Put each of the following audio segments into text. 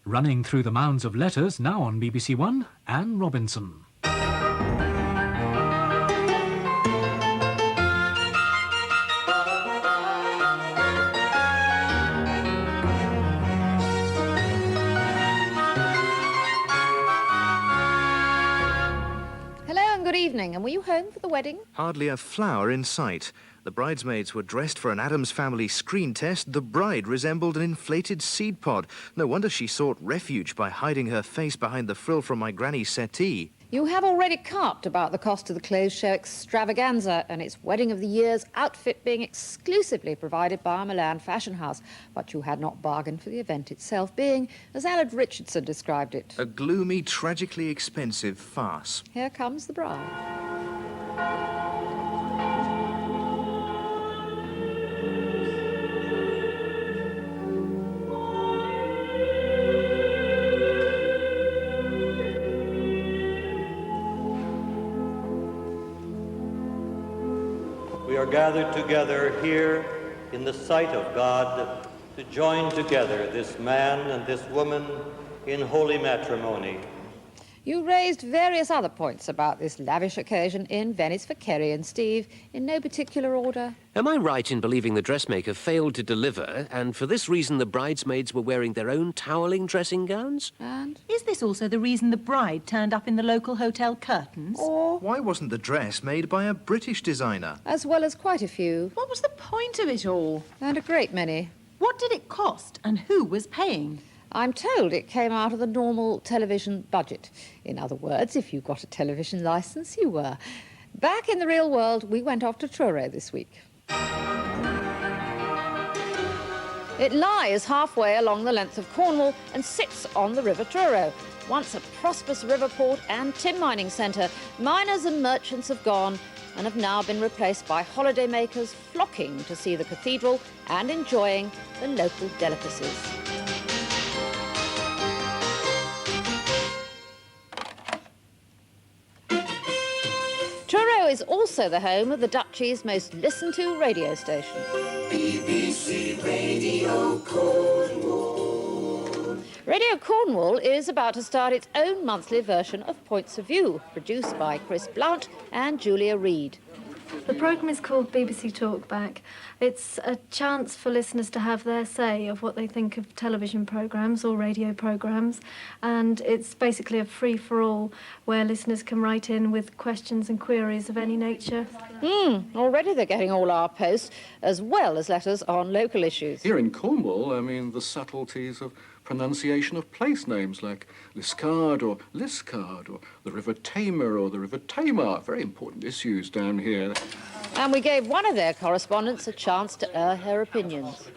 Running through the mounds of letters now on BBC1, Anne Robinson. Good evening, and were you home for the wedding? Hardly a flower in sight. The bridesmaids were dressed for an Addams Family screen test. The bride resembled an inflated seed pod. No wonder she sought refuge by hiding her face behind the frill from my granny's settee. You have already carped about the cost of the clothes show extravaganza and its wedding of the year's outfit being exclusively provided by a Milan fashion house. But you had not bargained for the event itself being, as Aled Richardson described it, a gloomy, tragically expensive farce. Here comes the bride. We are gathered together here in the sight of God to join together this man and this woman in holy matrimony. You raised various other points about this lavish occasion in Venice for Kerry and Steve, in no particular order. Am I right in believing the dressmaker failed to deliver, and for this reason the bridesmaids were wearing their own toweling dressing gowns? And? Is this also the reason the bride turned up in the local hotel curtains? Or? Why wasn't the dress made by a British designer? As well as quite a few. What was the point of it all? And a great many. What did it cost, and who was paying? I'm told it came out of the normal television budget. In other words, if you got a television licence, you were. Back in the real world, we went off to Truro this week. It lies halfway along the length of Cornwall and sits on the River Truro. Once a prosperous river port and tin mining centre, miners and merchants have gone and have now been replaced by holidaymakers flocking to see the cathedral and enjoying the local delicacies. Truro is also the home of the Duchy's most listened-to radio station. BBC Radio Cornwall. Radio Cornwall is about to start its own monthly version of Points of View, produced by Chris Blount and Julia Reid. The programme is called BBC Talkback. It's a chance for listeners to have their say of what they think of television programmes or radio programmes, and it's basically a free-for-all where listeners can write in with questions and queries of any nature. Already they're getting all our posts, as well as letters on local issues. Here in Cornwall, I mean, the subtleties of pronunciation of place names like Liscard or Liscard, or the River Tamar or the River Tamar. Very important issues down here. And we gave one of their correspondents a chance to air her opinions.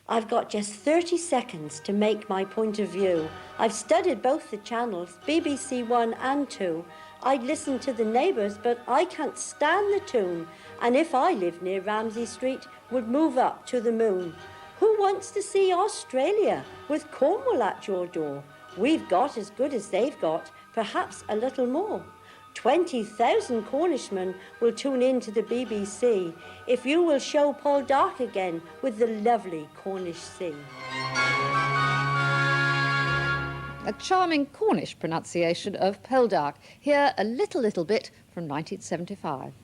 I've got just 30 seconds to make my point of view. I've studied both the channels, BBC1 and 2. I'd listen to the neighbours, but I can't stand the tune. And if I lived near Ramsay Street, would move up to the moon. Who wants to see Australia with Cornwall at your door? We've got as good as they've got, perhaps a little more. 20,000 Cornishmen will tune in to the BBC if you will show Paul Dark again with the lovely Cornish sea. A charming Cornish pronunciation of Poldark. Here, a little bit from 1975.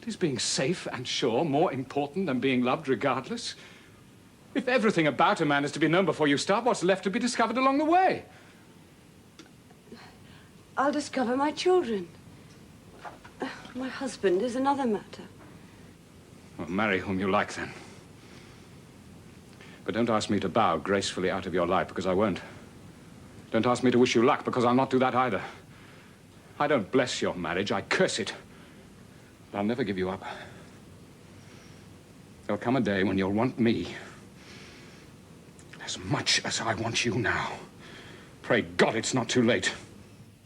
Is being safe and sure more important than being loved regardless? If everything about a man is to be known before you start, what's left to be discovered along the way? I'll discover my children. My husband is another matter. Well, marry whom you like, then. But don't ask me to bow gracefully out of your life, because I won't. Don't ask me to wish you luck, because I'll not do that either. I don't bless your marriage, I curse it. But I'll never give you up. There'll come a day when you'll want me as much as I want you now. Pray God it's not too late.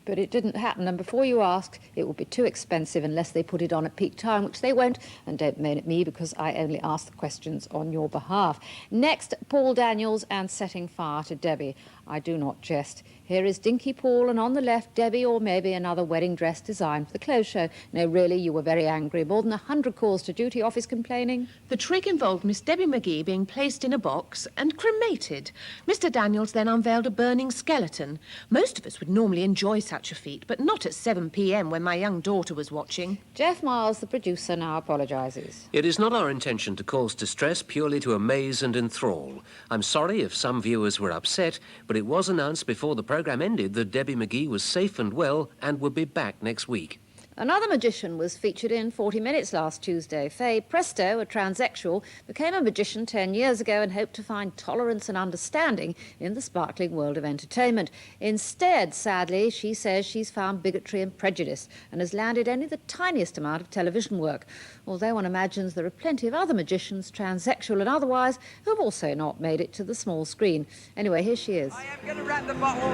But it didn't happen, and before you ask, it will be too expensive unless they put it on at peak time, which they won't, and don't moan at me because I only ask the questions on your behalf. Next, Paul Daniels and setting fire to Debbie. I do not jest. Here is Dinky Paul, and on the left, Debbie, or maybe another wedding dress designed for the clothes show. No, really, you were very angry. More than 100 calls to duty office complaining. The trick involved Miss Debbie McGee being placed in a box and cremated. Mr. Daniels then unveiled a burning skeleton. Most of us would normally enjoy such a feat, but not at 7 p.m. when my young daughter was watching. Jeff Miles, the producer, now apologises. It is not our intention to cause distress, purely to amaze and enthrall. I'm sorry if some viewers were upset, but it was announced before the programme ended that Debbie McGee was safe and well and would be back next week. Another magician was featured in 40 Minutes last Tuesday. Faye Presto, a transsexual, became a magician 10 years ago and hoped to find tolerance and understanding in the sparkling world of entertainment. Instead, sadly, she says she's found bigotry and prejudice and has landed only the tiniest amount of television work. Although one imagines there are plenty of other magicians, transsexual and otherwise, who have also not made it to the small screen. Anyway, here she is. I am going to wrap the bottle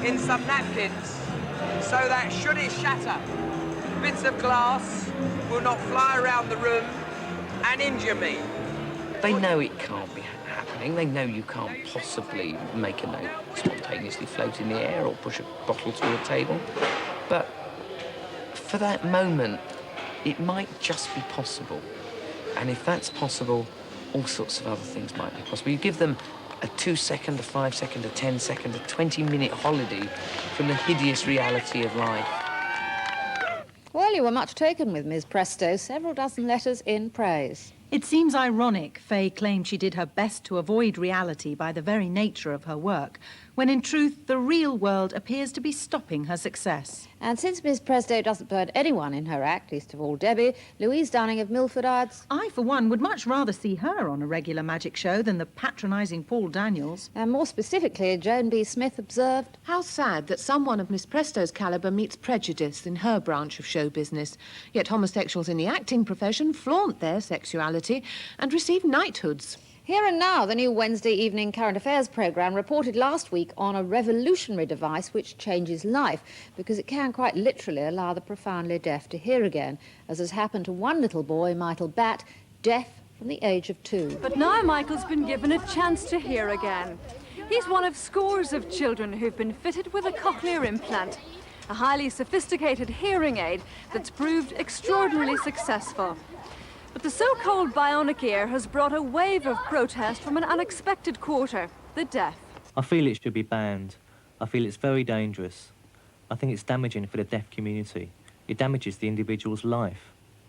in some napkins so that should it shatter, bits of glass will not fly around the room and injure me. They know it can't be happening. They know you can't possibly make a note spontaneously float in the air or push a bottle through a table. But for that moment, it might just be possible. And if that's possible, all sorts of other things might be possible. You give them a 2-second, a 5-second, a 10-second, a 20-minute holiday from the hideous reality of life. Well, you were much taken with Ms. Presto. Several dozen letters in praise. It seems ironic Faye claimed she did her best to avoid reality by the very nature of her work, when in truth the real world appears to be stopping her success. And since Miss Presto doesn't burn anyone in her act, least of all Debbie, Louise Dunning of Milford adds, I, for one, would much rather see her on a regular magic show than the patronising Paul Daniels. And more specifically, Joan B. Smith observed, how sad that someone of Miss Presto's calibre meets prejudice in her branch of show business. Yet homosexuals in the acting profession flaunt their sexuality and receive knighthoods. Here and Now, the new Wednesday evening current affairs programme, reported last week on a revolutionary device which changes life because it can quite literally allow the profoundly deaf to hear again, as has happened to one little boy, Michael Batt, deaf from the age of 2. But now Michael's been given a chance to hear again. He's one of scores of children who've been fitted with a Cochlear implant, a highly sophisticated hearing aid that's proved extraordinarily successful. But the so-called bionic ear has brought a wave of protest from an unexpected quarter, the deaf. I feel it should be banned. I feel it's very dangerous. I think it's damaging for the deaf community. It damages the individual's life.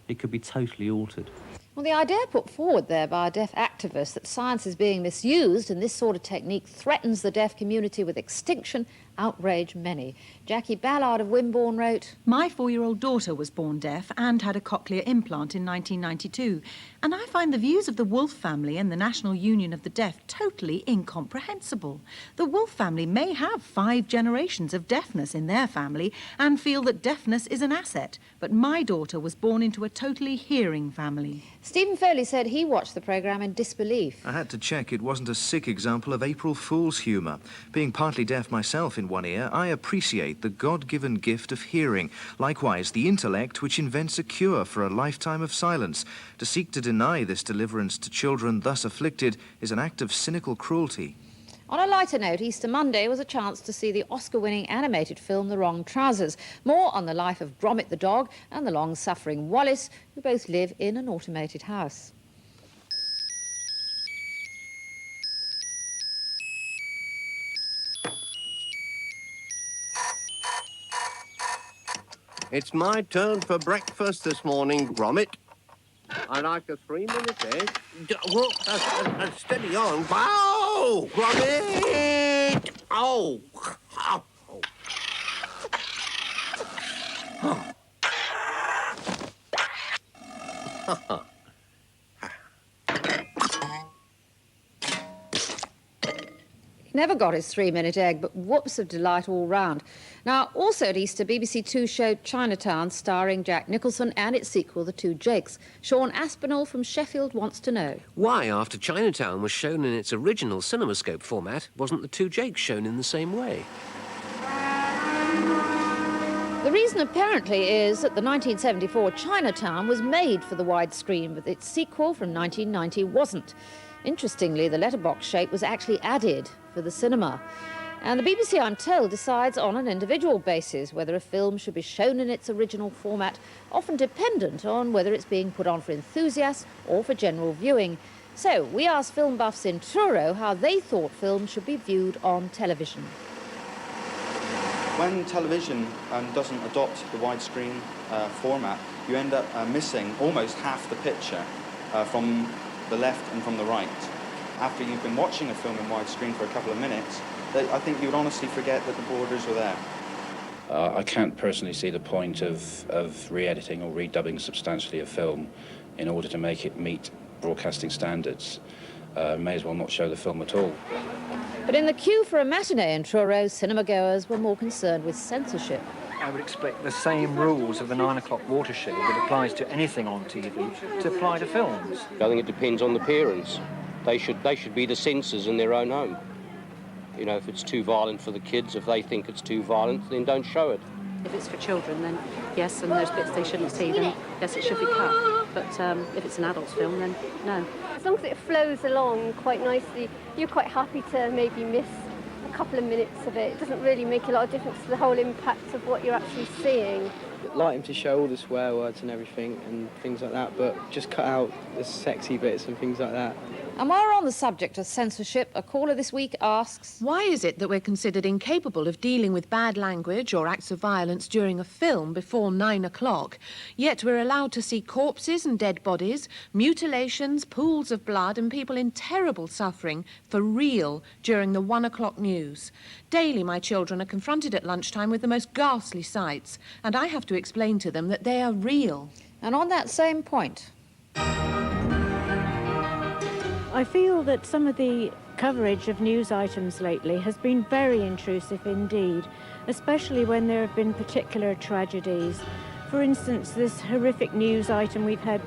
It could be totally altered. Well, the idea put forward there by a deaf activist that science is being misused and this sort of technique threatens the deaf community with extinction outraged many. Jackie Ballard of Wimborne wrote, My 4-year-old daughter was born deaf and had a cochlear implant in 1992, and I find the views of the Wolf family and the National Union of the Deaf totally incomprehensible. The Wolf family may have 5 generations of deafness in their family and feel that deafness is an asset, but my daughter was born into a totally hearing family. Stephen Foley said he watched the programme in disbelief. I had to check it wasn't a sick example of April Fool's humour. Being partly deaf myself in one ear, I appreciate the God-given gift of hearing. Likewise, the intellect which invents a cure for a lifetime of silence. To seek to deny this deliverance to children thus afflicted is an act of cynical cruelty. On a lighter note, Easter Monday was a chance to see the Oscar-winning animated film The Wrong Trousers. More on the life of Gromit the dog and the long-suffering Wallace, who both live in an automated house. It's my turn for breakfast this morning, Gromit. I like a 3-minute egg. Steady on. Wow! Gromit! Oh! Oh! Oh. He never got his 3-minute egg, but whoops of delight all round. Now, also at Easter, BBC2 showed Chinatown, starring Jack Nicholson, and its sequel, The Two Jakes. Sean Aspinall from Sheffield wants to know. Why, after Chinatown was shown in its original CinemaScope format, wasn't The Two Jakes shown in the same way? The reason apparently is that the 1974 Chinatown was made for the widescreen, but its sequel from 1990 wasn't. Interestingly, the letterbox shape was actually added for the cinema. And the BBC, I'm told, decides on an individual basis whether a film should be shown in its original format, often dependent on whether it's being put on for enthusiasts or for general viewing. So we asked film buffs in Truro how they thought films should be viewed on television. When television doesn't adopt the widescreen format, you end up missing almost half the picture from the left and from the right. After you've been watching a film in widescreen for a couple of minutes, I think you would honestly forget that the borders were there. I can't personally see the point of re-editing or redubbing substantially a film in order to make it meet broadcasting standards. May as well not show the film at all. But in the queue for a matinee in Truro, cinema-goers were more concerned with censorship. I would expect the same rules of the 9 o'clock watershed that applies to anything on TV to apply to films. I think it depends on the parents. They should be the censors in their own home. You know, if it's too violent for the kids, if they think it's too violent, then don't show it. If it's for children, then yes, and those bits they shouldn't see, then yes, it should be cut. But if it's an adult's film, then no. As long as it flows along quite nicely, you're quite happy to maybe miss a couple of minutes of it. It doesn't really make a lot of difference to the whole impact of what you're actually seeing. I'd like him to show all the swear words and everything and things like that, but just cut out the sexy bits and things like that. And while we're on the subject of censorship, a caller this week asks, why is it that we're considered incapable of dealing with bad language or acts of violence during a film before 9 o'clock, yet we're allowed to see corpses and dead bodies, mutilations, pools of blood and people in terrible suffering for real during the 1 o'clock news? Daily my children are confronted at lunchtime with the most ghastly sights, and I have to explain to them that they are real. And on that same point, I feel that some of the coverage of news items lately has been very intrusive indeed, especially when there have been particular tragedies. For instance, this horrific news item we've had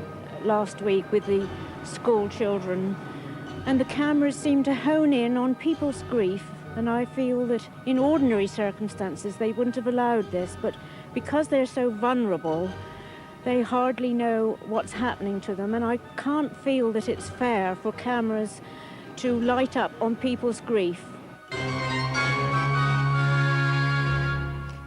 last week with the school children, and the cameras seem to hone in on people's grief, and I feel that in ordinary circumstances they wouldn't have allowed this, but because they're so vulnerable, they hardly know what's happening to them, and I can't feel that it's fair for cameras to light up on people's grief.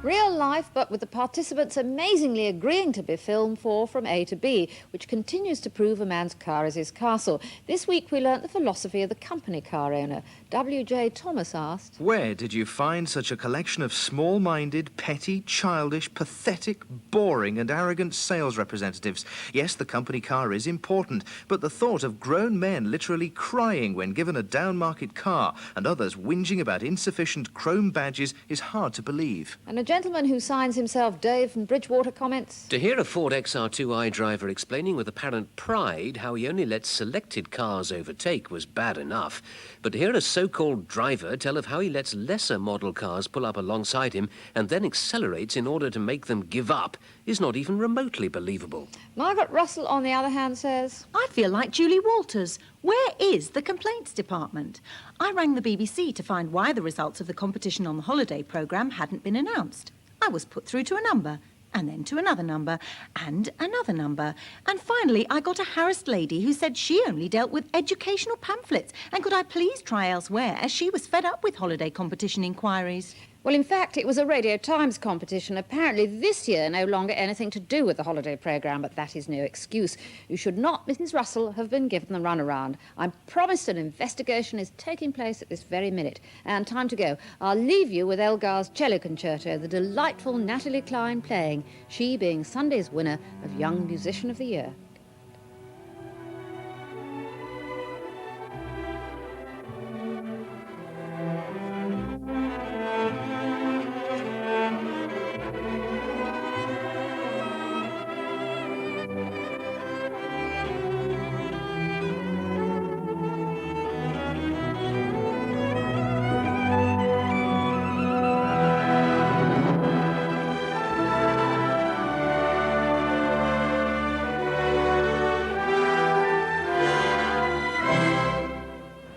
real life, but with the participants amazingly agreeing to be filmed for From A to B, which continues to prove a man's car is his castle. This week we learnt the philosophy of the company car owner. W.J. Thomas asked, where did you find such a collection of small-minded, petty, childish, pathetic, boring and arrogant sales representatives? Yes, the company car is important, but the thought of grown men literally crying when given a down-market car and others whinging about insufficient chrome badges is hard to believe. And a gentleman who signs himself Dave from Bridgewater comments, to hear a Ford XR2i driver explaining with apparent pride how he only lets selected cars overtake was bad enough, but to hear a so-called driver tell of how he lets lesser model cars pull up alongside him and then accelerates in order to make them give up is not even remotely believable. Margaret Russell, on the other hand, says, I feel like Julie Walters. Where is the complaints department? I rang the BBC to find why the results of the competition on the holiday programme hadn't been announced. I was put through to a number, and then to another number, and another number. And finally, I got a harassed lady who said she only dealt with educational pamphlets, and could I please try elsewhere, as she was fed up with holiday competition inquiries. Well, in fact, it was a Radio Times competition. Apparently this year no longer anything to do with the holiday programme, but that is no excuse. You should not, Mrs. Russell, have been given the runaround. I'm promised an investigation is taking place at this very minute. And time to go. I'll leave you with Elgar's cello concerto, the delightful Natalie Klein playing, she being Sunday's winner of Young Musician of the Year.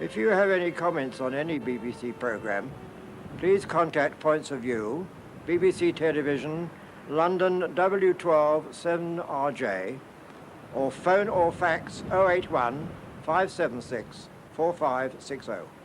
If you have any comments on any BBC programme, please contact Points of View, BBC Television, London W12 7RJ, or phone or fax 081 576 4560.